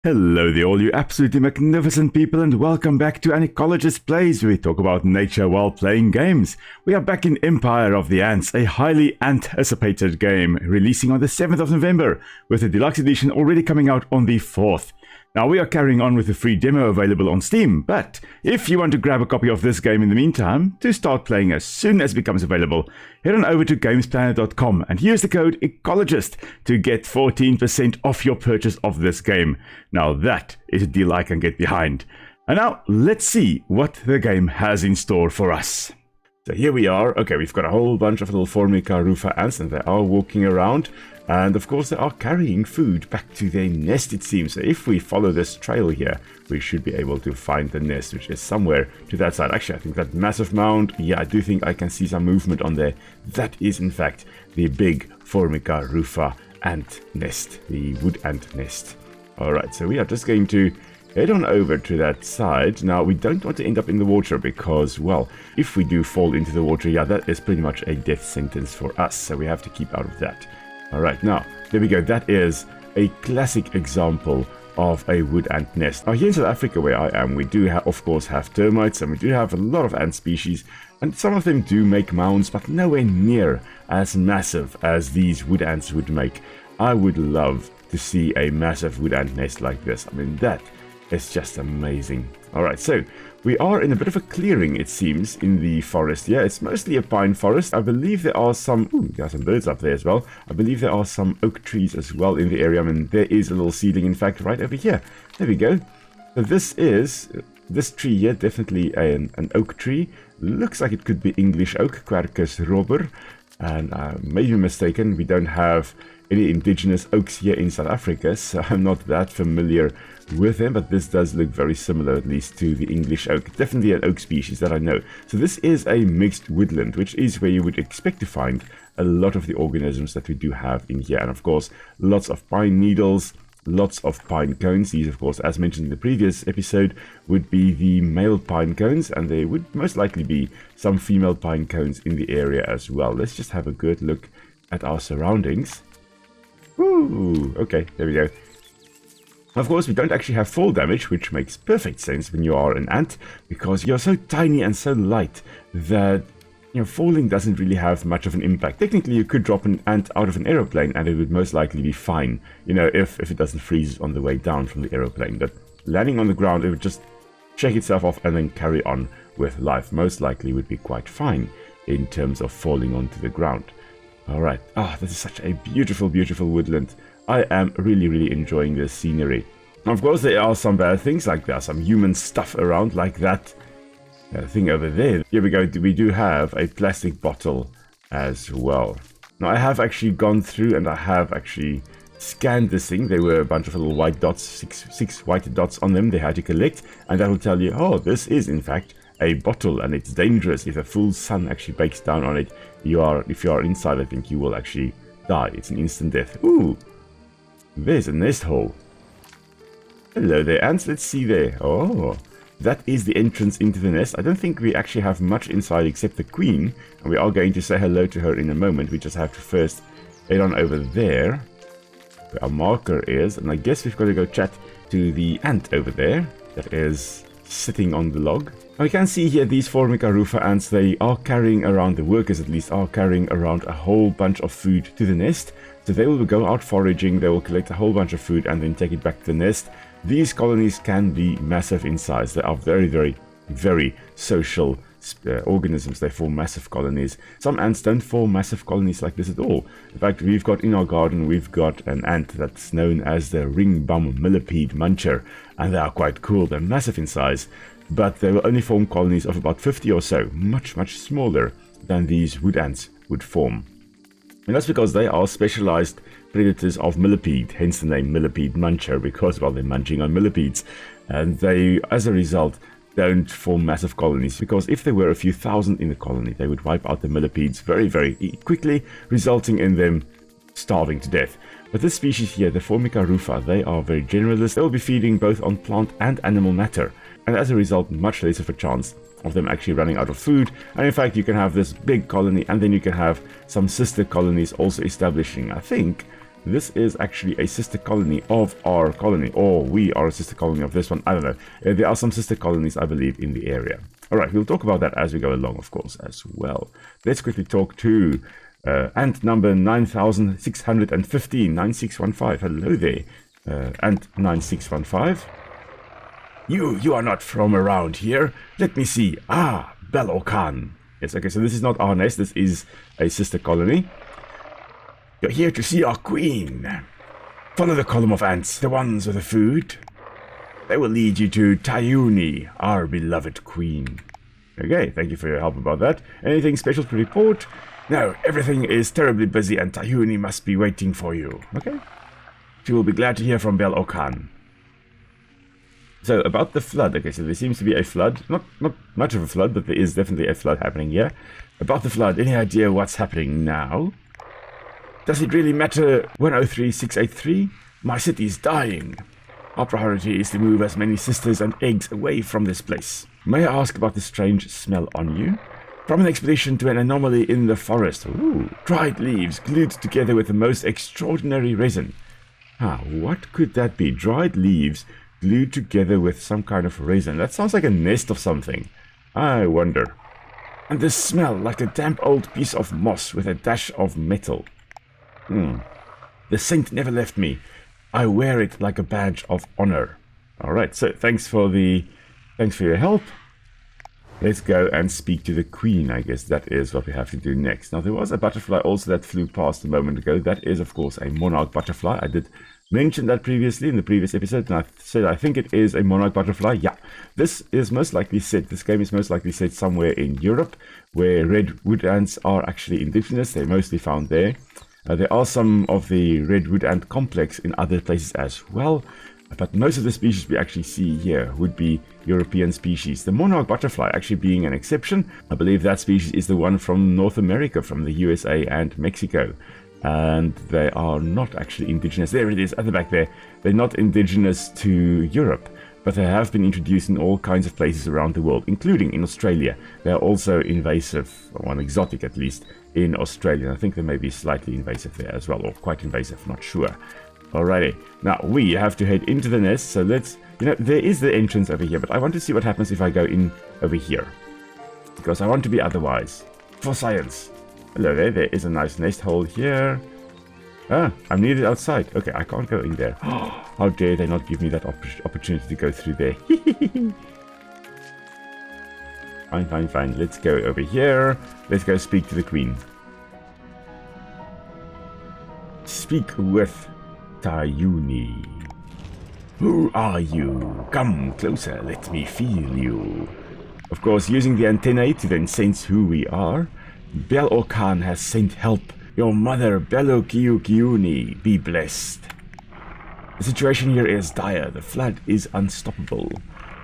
Hello there all you absolutely magnificent people, and welcome back to An Ecologist Plays, where we talk about nature while playing games. We are back in Empire of the Ants, a highly anticipated game releasing on the 7th of November, with the deluxe edition already coming out on the 4th. Now we are carrying on with the free demo available on Steam, but if you want to grab a copy of this game in the meantime, to start playing as soon as it becomes available, head on over to gamesplanet.com and use the code ECOLOGIST to get 14% off your purchase of this game. Now that is a deal I can get behind. And now let's see what the game has in store for us. So here we are. Okay, we've got a whole bunch of little Formica rufa ants, and they are walking around. And of course they are carrying food back to their nest, it seems. So if we follow this trail here, we should be able to find the nest, which is somewhere to that side. Actually, I think that massive mound, yeah, I do think I can see some movement on there. That is in fact the big Formica rufa ant nest, the wood ant nest. Alright, so we are just going to head on over to that side. Now, we don't want to end up in the water because, well, if we do fall into the water, yeah, that is pretty much a death sentence for us. So we have to keep out of that. Alright, now, there we go. That is a classic example of a wood ant nest. Now, here in South Africa, where I am, we do, of course, have termites, and we do have a lot of ant species, and some of them do make mounds, but nowhere near as massive as these wood ants would make. I would love to see a massive wood ant nest like this. I mean, that is just amazing. Alright, so we are in a bit of a clearing, it seems, in the forest. Yeah, it's mostly a pine forest. I believe there are some... Ooh, there are some birds up there as well. I believe there are some oak trees as well in the area. I mean, there is a little seedling, in fact, right over here. There we go. So this tree here, definitely an oak tree. Looks like it could be English oak, Quercus robur. And I may be mistaken, we don't have any indigenous oaks here in South Africa, so I'm not that familiar with them, but this does look very similar, at least, to the English oak. Definitely an oak species that I know. So this is a mixed woodland, which is where you would expect to find a lot of the organisms that we do have in here. And of course, lots of pine needles, lots of pine cones. These, of course, as mentioned in the previous episode, would be the male pine cones, and there would most likely be some female pine cones in the area as well. Let's just have a good look at our surroundings. Ooh, okay, there we go. Of course, we don't actually have fall damage, which makes perfect sense when you are an ant, because you're so tiny and so light that, you know, falling doesn't really have much of an impact. Technically, you could drop an ant out of an aeroplane and it would most likely be fine, you know, if it doesn't freeze on the way down from the aeroplane. But landing on the ground, it would just shake itself off and then carry on with life. Most likely would be quite fine in terms of falling onto the ground. Alright, this is such a beautiful, beautiful woodland. I am really, really enjoying this scenery. Of course, there are some bad things, like there are some human stuff around, like that thing over there. Here we go, we do have a plastic bottle as well. Now, I have actually gone through and I have actually scanned this thing. There were a bunch of little white dots, six white dots on them they had to collect, and that will tell you, oh, this is in fact a bottle, and it's dangerous. If a full sun actually bakes down on it, if you are inside, I think you will actually die. It's an instant death. Ooh, there's a nest hole. Hello there, ants. Let's see there. Oh, that is the entrance into the nest. I don't think we actually have much inside except the queen, and we are going to say hello to her in a moment. We just have to first head on over there where our marker is, and I guess we've got to go chat to the ant over there that is sitting on the log. Now we can see here these Formica rufa ants, they are carrying around, the workers at least, are carrying around a whole bunch of food to the nest. So they will go out foraging, they will collect a whole bunch of food and then take it back to the nest. These colonies can be massive in size. They are very, very, very social organisms. They form massive colonies. Some ants don't form massive colonies like this at all. In fact, we've got in our garden, we've got an ant that's known as the ringbum millipede muncher, and they are quite cool. They're massive in size, but they will only form colonies of about 50 or so, much, much smaller than these wood ants would form. And that's because they are specialized predators of millipede, hence the name millipede muncher, because, well, they're munching on millipedes. And they, as a result, don't form massive colonies, because if there were a few thousand in the colony, they would wipe out the millipedes very, very quickly, resulting in them starving to death. But this species here, the Formica rufa, they are very generalist. They will be feeding both on plant and animal matter, and as a result, much less of a chance of them actually running out of food. And in fact, you can have this big colony, and then you can have some sister colonies also establishing. I think This is actually a sister colony of our colony, or we are a sister colony of this one. I don't know. There are some sister colonies, I believe, in the area. All right, we'll talk about that as we go along, of course, as well. Let's quickly talk to ant number 9615, 9615. Hello there, ant 9615. You are not from around here. Let me see. Ah, Belokan. Yes, okay, so this is not our nest. This is a sister colony. You're here to see our queen. Follow the column of ants, the ones with the food. They will lead you to Tuni, our beloved queen. Okay, thank you for your help about that. Anything special to report? No, everything is terribly busy and Tuni must be waiting for you. Okay. She will be glad to hear from Belokan. So, about the flood. Okay, so there seems to be a flood. Not much of a flood, but there is definitely a flood happening here. About the flood, any idea what's happening now? Does it really matter? 103683? My city is dying. Our priority is to move as many sisters and eggs away from this place. May I ask about the strange smell on you? From an expedition to an anomaly in the forest. Ooh, dried leaves glued together with the most extraordinary resin. What could that be? Dried leaves glued together with some kind of resin. That sounds like a nest of something. I wonder. And the smell like a damp old piece of moss with a dash of metal. The scent never left me. I wear it like a badge of honor. Alright, so thanks for your help. Let's go and speak to the queen. I guess that is what we have to do next. Now, there was a butterfly also that flew past a moment ago. That is, of course, a monarch butterfly. I did mention that previously in the previous episode, and I said I think it is a monarch butterfly. Yeah, this is most likely set. This game is most likely set somewhere in Europe, where red wood ants are actually indigenous. They're mostly found there. There are some of the red wood ant complex in other places as well, but most of the species we actually see here would be European species. The monarch butterfly actually being an exception. I believe that species is the one from North America, from the USA and Mexico. And they are not actually indigenous. There it is at the back there. They're not indigenous to Europe, but they have been introduced in all kinds of places around the world, including in Australia. They are also invasive, or exotic at least, in Australia. I think they may be slightly invasive there as well, or quite invasive, not sure. Alrighty, now we have to head into the nest, so let's, there is the entrance over here, but I want to see what happens if I go in over here, because I want to be otherwise, for science. Hello there, there is a nice nest hole here. I'm needed outside. Okay, I can't go in there. How dare they not give me that opportunity to go through there. Fine. Let's go over here. Let's go speak to the queen. Speak with Tuni. Who are you? Come closer, let me feel you. Of course, using the antennae to then sense who we are. Belokan has sent help. Your mother, Belokiukiuni, be blessed. The situation here is dire. The flood is unstoppable.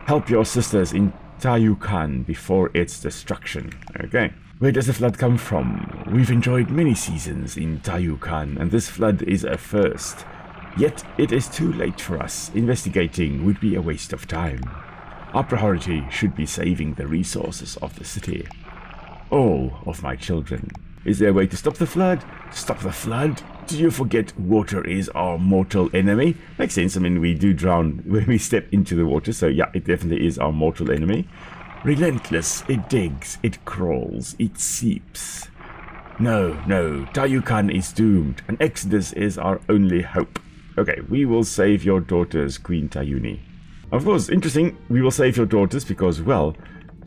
Help your sisters in Tayukan before its destruction. Okay. Where does the flood come from? We've enjoyed many seasons in Tayukan, and this flood is a first. Yet it is too late for us. Investigating would be a waste of time. Our priority should be saving the resources of the city. All of my children. Is there a way to stop the flood? Stop the flood? Do you forget water is our mortal enemy? Makes sense. I mean, we do drown when we step into the water, so yeah, it definitely is our mortal enemy. Relentless, it digs, it crawls, it seeps. No, Tayukan is doomed. An exodus is our only hope. Okay, we will save your daughters, Queen Tayuni. Of course, interesting, we will save your daughters because, well,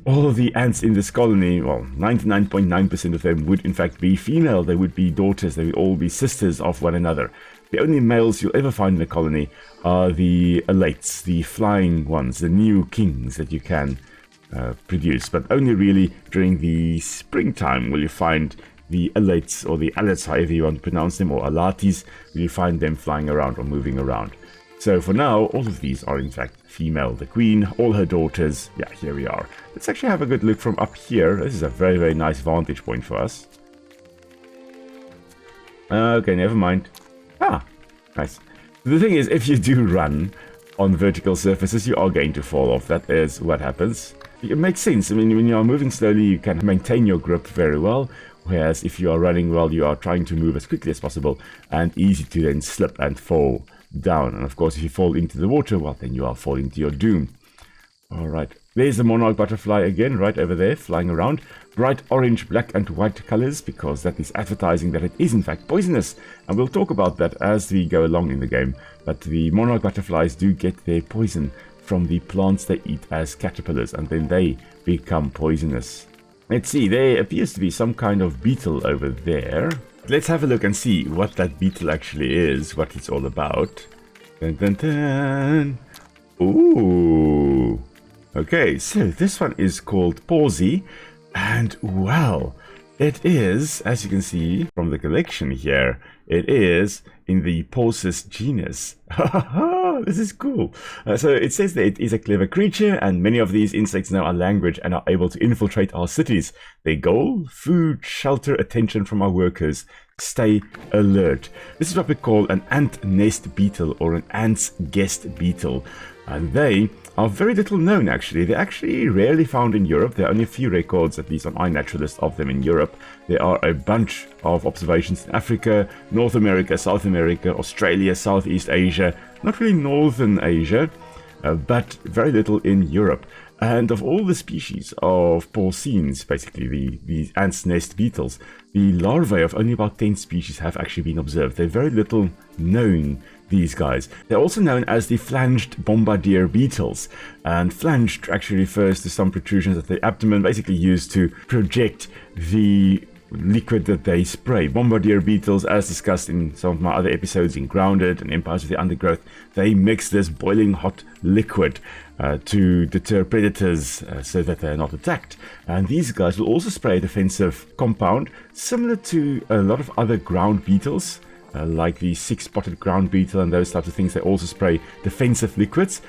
all of the ants in this colony, well, 99.9% of them would in fact be female. They would be daughters. They would all be sisters of one another. The only males you'll ever find in the colony are the elates, the flying ones, the new kings that you can produce. But only really during the springtime will you find the elates, or the alates, however you want to pronounce them, or alatis, will you find them flying around or moving around. So for now, all of these are in fact female. The queen, all her daughters. Yeah, here we are. Let's actually have a good look from up here. This is a very, very nice vantage point for us. Okay, never mind. Nice. The thing is, if you do run on vertical surfaces, you are going to fall off. That is what happens. It makes sense. I mean, when you are moving slowly, you can maintain your grip very well. Whereas if you are running, well, you are trying to move as quickly as possible and easy to then slip and fall down. And of course, if you fall into the water, well, then you are falling to your doom. All right, there's the monarch butterfly again, right over there, flying around. Bright orange, black and white colors, because that is advertising that it is in fact poisonous. And we'll talk about that as we go along in the game. But the monarch butterflies do get their poison from the plants they eat as caterpillars, and then they become poisonous. Let's see, there appears to be some kind of beetle over there. Let's have a look and see what that beetle actually is, what it's all about. Dun, dun, dun. Ooh. Okay, so this one is called Paussy, and well, it is, as you can see from the collection here, it is in the Paussy genus. This is cool. So it says that it is a clever creature, and many of these insects know our language and are able to infiltrate our cities. Their goal? Food, shelter, attention from our workers. Stay alert. This is what we call an ant nest beetle, or an ant's guest beetle. And they are very little known, actually. They're actually rarely found in Europe. There are only a few records, at least on iNaturalist, of them in Europe. There are a bunch of observations in Africa, North America, South America, Australia, Southeast Asia, not really Northern Asia, but very little in Europe. And of all the species of porcines, basically the ant's nest beetles, the larvae of only about 10 species have actually been observed. They're very little known, these guys. They're also known as the flanged bombardier beetles. And flanged actually refers to some protrusions of the abdomen, basically used to project the liquid that they spray. Bombardier beetles, as discussed in some of my other episodes in Grounded and Empires of the Undergrowth, they mix this boiling hot liquid to deter predators so that they're not attacked. And these guys will also spray a defensive compound similar to a lot of other ground beetles, like the six-spotted ground beetle and those types of things. They also spray defensive liquids,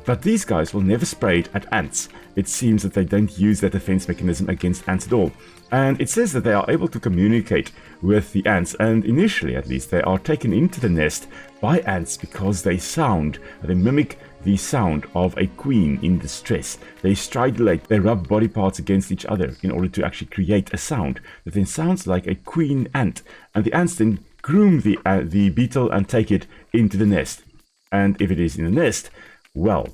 but these guys will never spray it at ants. It seems that they don't use that defense mechanism against ants at all. And it says that they are able to communicate with the ants, and initially at least they are taken into the nest by ants because they mimic the sound of a queen in distress. They stridulate, they rub body parts against each other in order to actually create a sound that then sounds like a queen ant, and the ants then groom the beetle and take it into the nest. And if it is in the nest, well,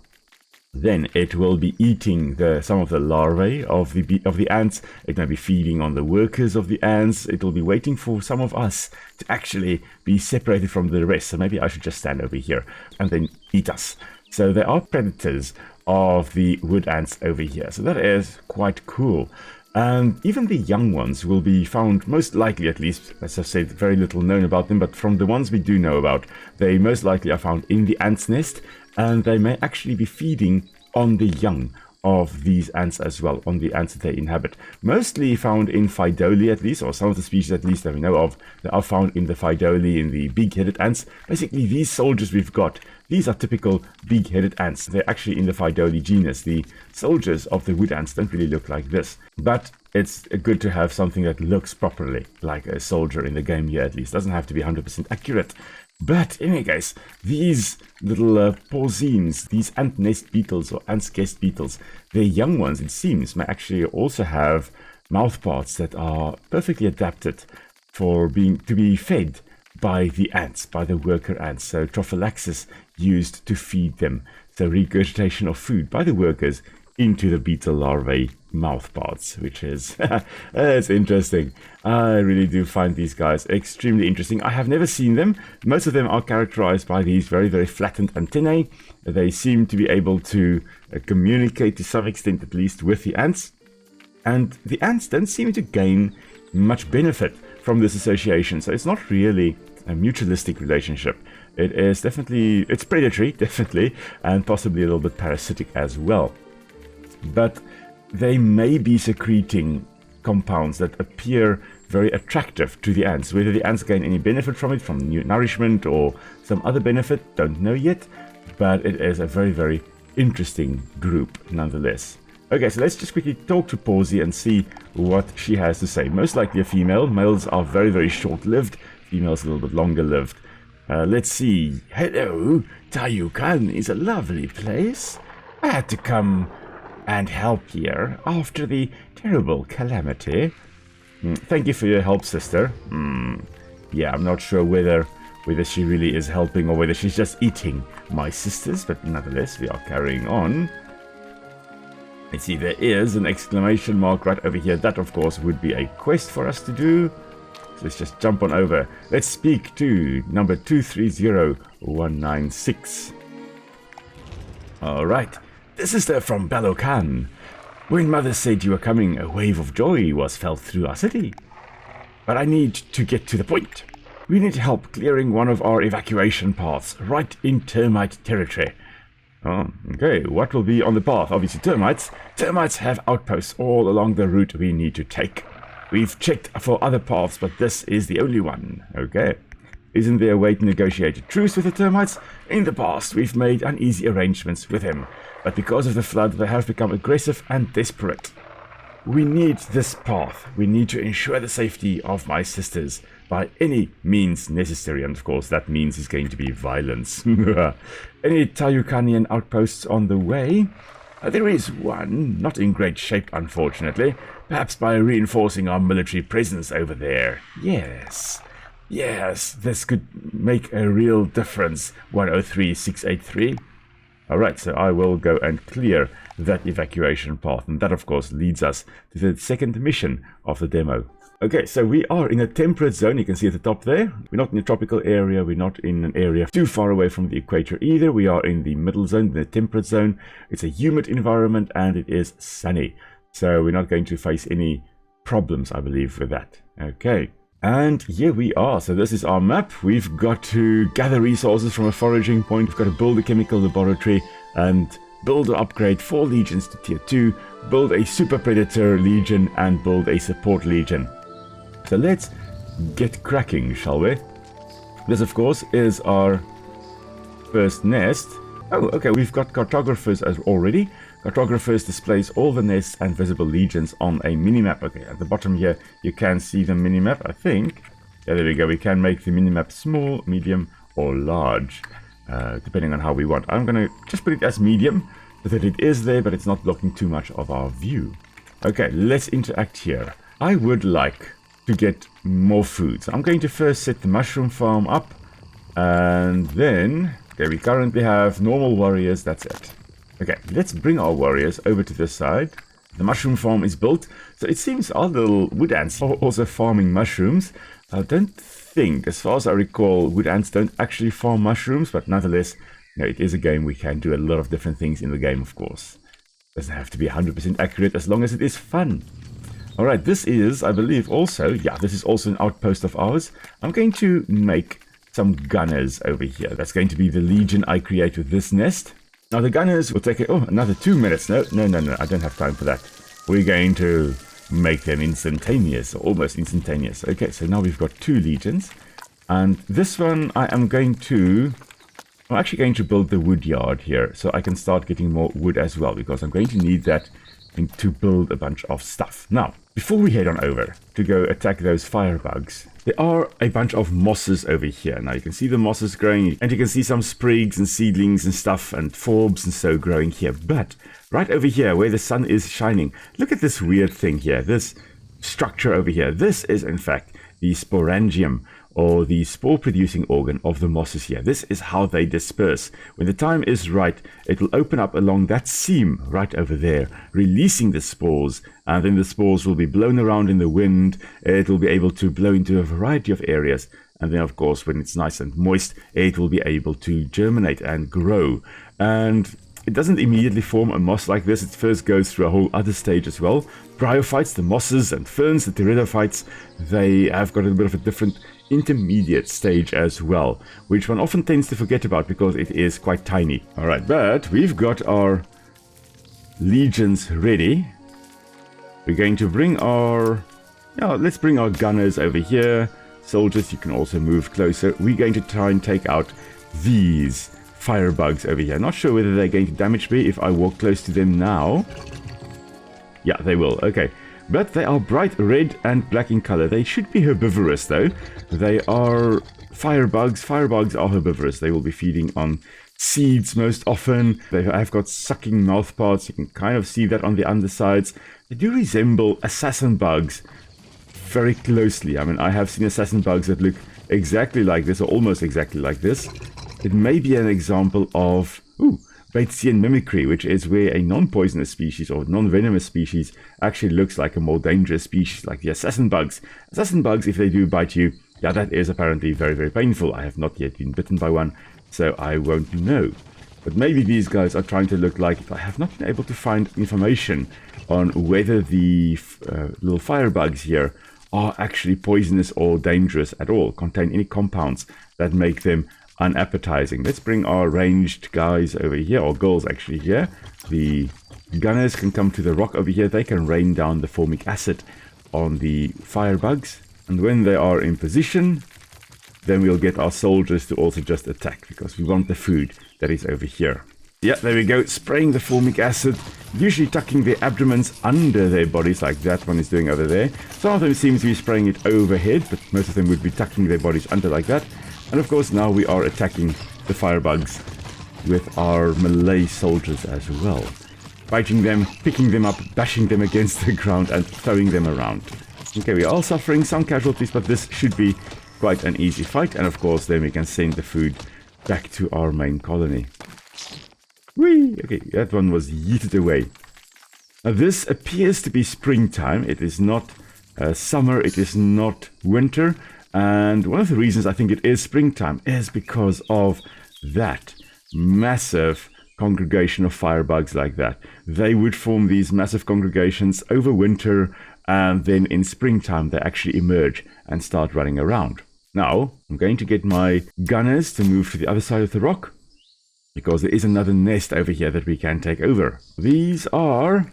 then it will be eating some of the larvae of the ants. It may be feeding on the workers of the ants. It will be waiting for some of us to actually be separated from the rest. So maybe I should just stand over here and then eat us. So there are predators of the wood ants over here. So that is quite cool. And even the young ones will be found, most likely at least, as I've said, very little known about them, but from the ones we do know about, they most likely are found in the ant's nest, and they may actually be feeding on the young of these ants as well, on the ants that they inhabit. Mostly found in Phaidoli at least, or some of the species at least that we know of, that are found in the Phaidoli, in the big-headed ants. Basically, these soldiers we've got, these are typical big-headed ants. They're actually in the Phaidoli genus. The soldiers of the wood ants don't really look like this, but it's good to have something that looks properly like a soldier in the game here at least. Doesn't have to be 100% accurate. But in any case, these little porcines, these ant nest beetles or ants guest beetles, their young ones, it seems, may actually also have mouth parts that are perfectly adapted to be fed by the ants, by the worker ants. So trophallaxis used to feed them. So regurgitation of food by the workers into the beetle larvae mouth parts, which is it's interesting. I really do find these guys extremely interesting. I have never seen them. Most of them are characterized by these very, very flattened antennae. They seem to be able to communicate to some extent, at least, with the ants. And the ants don't seem to gain much benefit from this association. So it's not really a mutualistic relationship. It is definitely, it's predatory, definitely, and possibly a little bit parasitic as well. But they may be secreting compounds that appear very attractive to the ants. Whether the ants gain any benefit from it, from new nourishment or some other benefit, don't know yet. But it is a very, very interesting group nonetheless. Okay, so let's just quickly talk to Paussy and see what she has to say. Most likely a female. Males are very, very short-lived. Females a little bit longer-lived. Let's see. Hello, Tayukan is a lovely place. I had to come and help here after the terrible calamity. Thank you for your help, sister. Yeah, I'm not sure whether she really is helping or whether she's just eating my sisters, but nonetheless, we are carrying on. You see, there is an exclamation mark right over here. That, of course, would be a quest for us to do. So let's just jump on over. Let's speak to number 230196. Alright, this is from Balokan. When Mother said you were coming, a wave of joy was felt through our city. But I need to get to the point. We need help clearing one of our evacuation paths right in termite territory. Oh, okay, what will be on the path? Obviously termites. Termites have outposts all along the route we need to take. We've checked for other paths, but this is the only one. Okay. Isn't there a way to negotiate a truce with the termites? In the past, we've made uneasy arrangements with them, but because of the flood, they have become aggressive and desperate. We need this path. We need to ensure the safety of my sisters by any means necessary, and of course that means is going to be violence. Any Tayukanian outposts on the way? There is one, not in great shape unfortunately, perhaps by reinforcing our military presence over there. Yes, this could make a real difference, 103683. Alright, so I will go and clear that evacuation path, and that of course leads us to the second mission of the demo. Okay, so we are in a temperate zone, you can see at the top there. We're not in a tropical area, we're not in an area too far away from the equator either. We are in the middle zone, the temperate zone. It's a humid environment and it is sunny. So we're not going to face any problems, I believe, with that. Okay. And here we are. So this is our map. We've got to gather resources from a foraging point. We've got to build a chemical laboratory and build or upgrade 4 legions to tier 2, build a super predator legion and build a support legion. So let's get cracking, shall we? This of course is our first nest. Oh, okay, we've got cartographers as already. Cartographers displays all the nests and visible legions on a minimap. Okay, at the bottom here, you can see the minimap, I think. Yeah, there we go. We can make the minimap small, medium, or large, depending on how we want. I'm going to just put it as medium, so that it is there, but it's not blocking too much of our view. Okay, let's interact here. I would like to get more food. So I'm going to first set the mushroom farm up, and then... Okay, we currently have normal warriors, that's it. Okay, let's bring our warriors over to this side. The mushroom farm is built, so it seems our little wood ants are also farming mushrooms. I don't think, as far as I recall, wood ants don't actually farm mushrooms, but nonetheless, you know, it is a game. We can do a lot of different things in the game, of course. Doesn't have to be 100% accurate as long as it is fun. Alright, this is, I believe, also, yeah, this is also an outpost of ours. I'm going to make some gunners over here. That's going to be the legion I create with this nest. Now the gunners will take another 2 minutes. No, I don't have time for that. We're going to make them instantaneous, or almost instantaneous. Okay, so now we've got 2 legions, and this one I'm actually going to build the wood yard here, so I can start getting more wood as well, because I'm going to need that to build a bunch of stuff. Now, before we head on over to go attack those firebugs, there are a bunch of mosses over here. Now you can see the mosses growing, and you can see some sprigs and seedlings and stuff and forbs and so growing here. But right over here where the sun is shining, look at this weird thing here, this structure over here. This is in fact the sporangium, or the spore-producing organ of the mosses here. This is how they disperse. When the time is right, it will open up along that seam right over there, releasing the spores, and then the spores will be blown around in the wind. It will be able to blow into a variety of areas, and then of course when it's nice and moist, it will be able to germinate and grow. And it doesn't immediately form a moss like this. It first goes through a whole other stage as well. Bryophytes, the mosses and ferns, the pteridophytes, they have got a bit of a different intermediate stage as well, which one often tends to forget about because it is quite tiny. Alright, but we've got our legions ready. We're going to bring our... let's bring our gunners over here. Soldiers, you can also move closer. We're going to try and take out these firebugs over here. Not sure whether they're going to damage me if I walk close to them now. Yeah, they will. Okay. But they are bright red and black in color. They should be herbivorous though. They are firebugs. Firebugs are herbivorous. They will be feeding on seeds most often. They have got sucking mouth parts. You can kind of see that on the undersides. They do resemble assassin bugs very closely. I mean, I have seen assassin bugs that look exactly like this, or almost exactly like this. It may be an example of Batesian mimicry, which is where a non-poisonous species or non-venomous species actually looks like a more dangerous species, like the assassin bugs. Assassin bugs, if they do bite you, yeah, that is apparently very, very painful. I have not yet been bitten by one, so I won't know. But maybe these guys are trying to look like, I have not been able to find information on whether the little firebugs here are actually poisonous or dangerous at all, contain any compounds that make them unappetizing. Let's bring our ranged guys over here, or girls actually here. The gunners can come to the rock over here. They can rain down the formic acid on the firebugs. And when they are in position, then we'll get our soldiers to also just attack, because we want the food that is over here. Yeah, there we go, spraying the formic acid, usually tucking their abdomens under their bodies like that one is doing over there. Some of them seem to be spraying it overhead, but most of them would be tucking their bodies under like that. And of course now we are attacking the firebugs with our melee soldiers as well. Biting them, picking them up, bashing them against the ground and throwing them around. Okay, we are suffering some casualties, but this should be quite an easy fight. And of course then we can send the food back to our main colony. Whee! Okay, that one was yeeted away. Now this appears to be springtime. It is not summer, it is not winter. And one of the reasons I think it is springtime is because of that massive congregation of firebugs like that. They would form these massive congregations over winter, and then in springtime they actually emerge and start running around. Now, I'm going to get my gunners to move to the other side of the rock, because there is another nest over here that we can take over. These are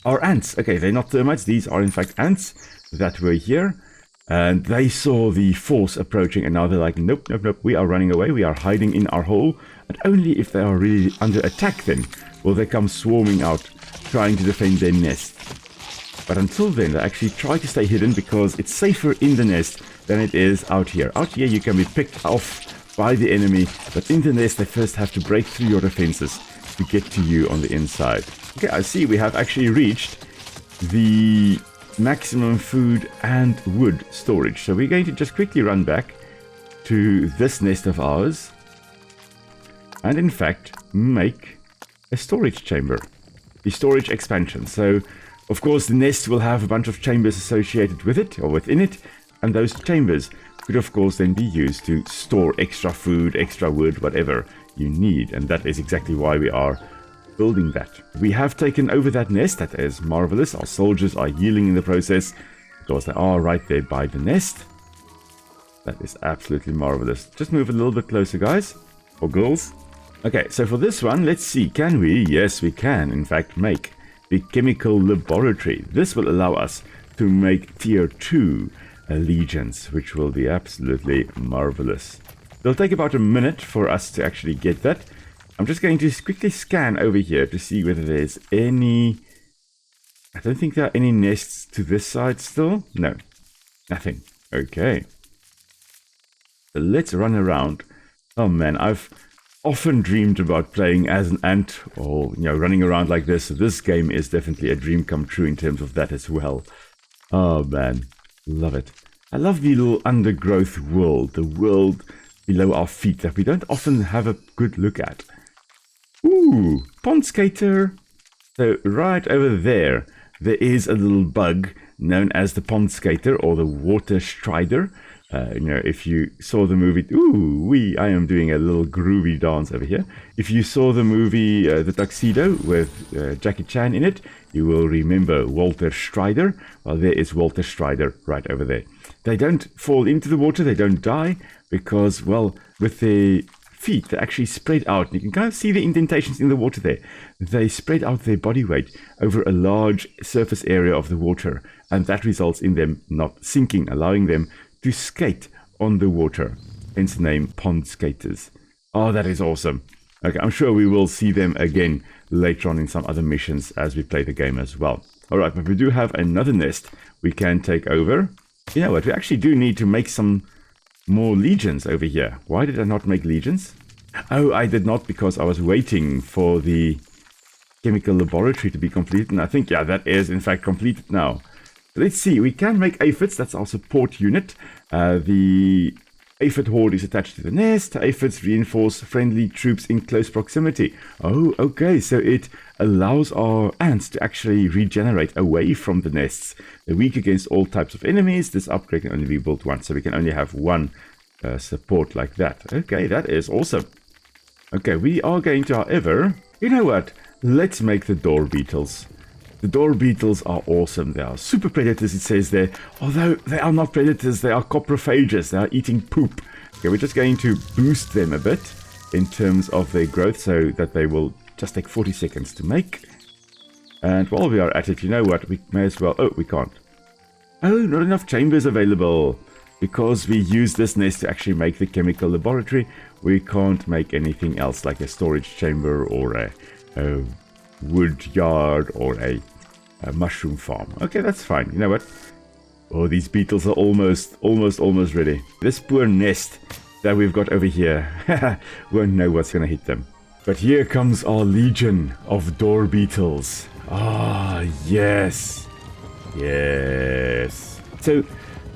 our ants. Okay, they're not termites. These are in fact ants that were here. And they saw the force approaching, and now they're like, nope, nope, nope, we are running away, we are hiding in our hole, and only if they are really under attack then will they come swarming out, trying to defend their nest. But until then, they actually try to stay hidden, because it's safer in the nest than it is out here. Out here you can be picked off by the enemy, but in the nest they first have to break through your defenses to get to you on the inside. Okay, I see we have actually reached the maximum food and wood storage. So we're going to just quickly run back to this nest of ours and in fact make a storage chamber, the storage expansion. So of course the nest will have a bunch of chambers associated with it or within it, and those chambers could of course then be used to store extra food, extra wood, whatever you need, and that is exactly why we are building that. We have taken over that nest. That is marvelous. Our soldiers are healing in the process because they are right there by the nest. That is absolutely marvelous. Just move a little bit closer, guys, or girls. Okay, so for this one, let's see, can we? Yes, we can in fact make the chemical laboratory. This will allow us to make tier 2 allegiance, which will be absolutely marvelous. It'll take about a minute for us to actually get that. I'm just going to quickly scan over here to see whether there's any... I don't think there are any nests to this side still. No, nothing. Okay. So let's run around. Oh man, I've often dreamed about playing as an ant or, you know, running around like this. So this game is definitely a dream come true in terms of that as well. Oh man, love it. I love the little undergrowth world, the world below our feet that we don't often have a good look at. Ooh, pond skater. So right over there, there is a little bug known as the pond skater or the water strider. You know, if you saw the movie, I am doing a little groovy dance over here. If you saw the movie The Tuxedo with Jackie Chan in it, you will remember Walter Strider. Well, there is Walter Strider right over there. They don't fall into the water, they don't die, because, well, with their feet, they actually spread out. You can kind of see the indentations in the water there. They spread out their body weight over a large surface area of the water, and that results in them not sinking, allowing them to skate on the water. Hence the name pond skaters. Oh, that is awesome. Okay, I'm sure we will see them again later on in some other missions as we play the game as well. Alright, but we do have another nest we can take over. You know what, we actually do need to make some more legions over here. Why did I not make legions? Oh, I did not, because I was waiting for the chemical laboratory to be completed. And I think, yeah, that is in fact completed now. Let's see, we can make aphids. That's our support unit. The aphid horde is attached to the nest. Aphids reinforce friendly troops in close proximity. Oh, okay, so it allows our ants to actually regenerate away from the nests. They're weak against all types of enemies. This upgrade can only be built once, so we can only have one support like that. Okay, that is awesome. Okay, we are going to, however, you know what? Let's make the Dor Beetles. The Dor Beetles are awesome. They are super predators, it says there. Although they are not predators, they are coprophages. They are eating poop. Okay, we're just going to boost them a bit in terms of their growth so that they will just take 40 seconds to make. And while we are at it, you know what? We may as well... Oh, we can't. Oh, not enough chambers available. Because we use this nest to actually make the chemical laboratory, we can't make anything else like a storage chamber or a wood yard or a mushroom farm. Okay, that's fine. You know what? Oh, these beetles are almost ready. This poor nest that we've got over here won't know what's going to hit them. But here comes our legion of Dor Beetles. Ah, yes. Yes. So,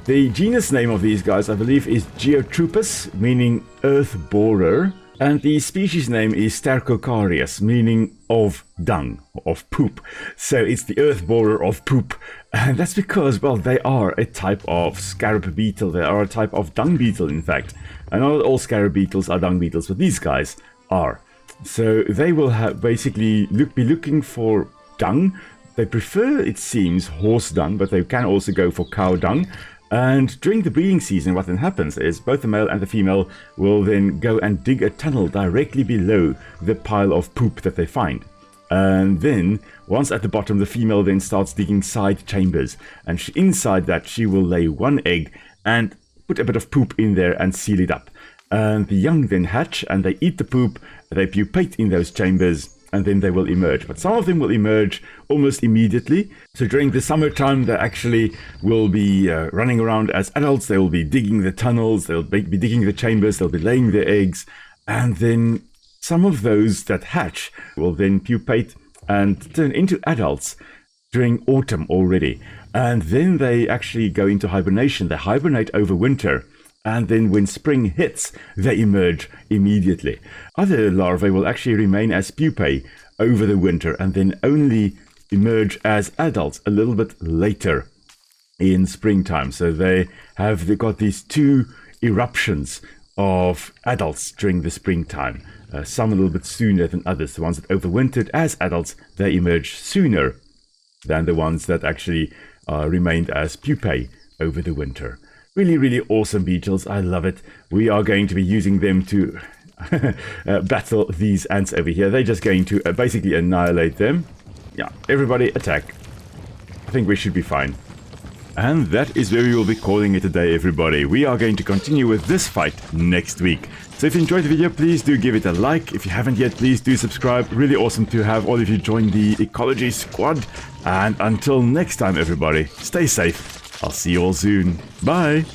the genus name of these guys, I believe, is Geotrupus, meaning earth borer. And the species name is Stercocarius, meaning of dung, of poop. So it's the earth borer of poop. And that's because, well, they are a type of scarab beetle. They are a type of dung beetle, in fact. And not all scarab beetles are dung beetles, but these guys are. So they will have basically be looking for dung. They prefer, it seems, horse dung, but they can also go for cow dung. And during the breeding season, what then happens is both the male and the female will then go and dig a tunnel directly below the pile of poop that they find. And then, once at the bottom, the female then starts digging side chambers. And inside that, she will lay one egg and put a bit of poop in there and seal it up. And the young then hatch and they eat the poop, they pupate in those chambers, and then they will emerge. But some of them will emerge almost immediately. So during the summertime, they actually will be running around as adults. They will be digging the tunnels, they'll be digging the chambers, they'll be laying their eggs. And then some of those that hatch will then pupate and turn into adults during autumn already. And then they actually go into hibernation. They hibernate over winter. And then when spring hits, they emerge immediately. Other larvae will actually remain as pupae over the winter and then only emerge as adults a little bit later in springtime. So they've got these two eruptions of adults during the springtime. Some a little bit sooner than others. The ones that overwintered as adults, they emerge sooner than the ones that actually remained as pupae over the winter. Really, really awesome beetles. I love it. We are going to be using them to battle these ants over here. They're just going to basically annihilate them. Yeah, everybody attack. I think we should be fine. And that is where we will be calling it a day, everybody. We are going to continue with this fight next week. So if you enjoyed the video, please do give it a like. If you haven't yet, please do subscribe. Really awesome to have all of you join the Ecology Squad. And until next time, everybody, stay safe. I'll see you all soon. Bye.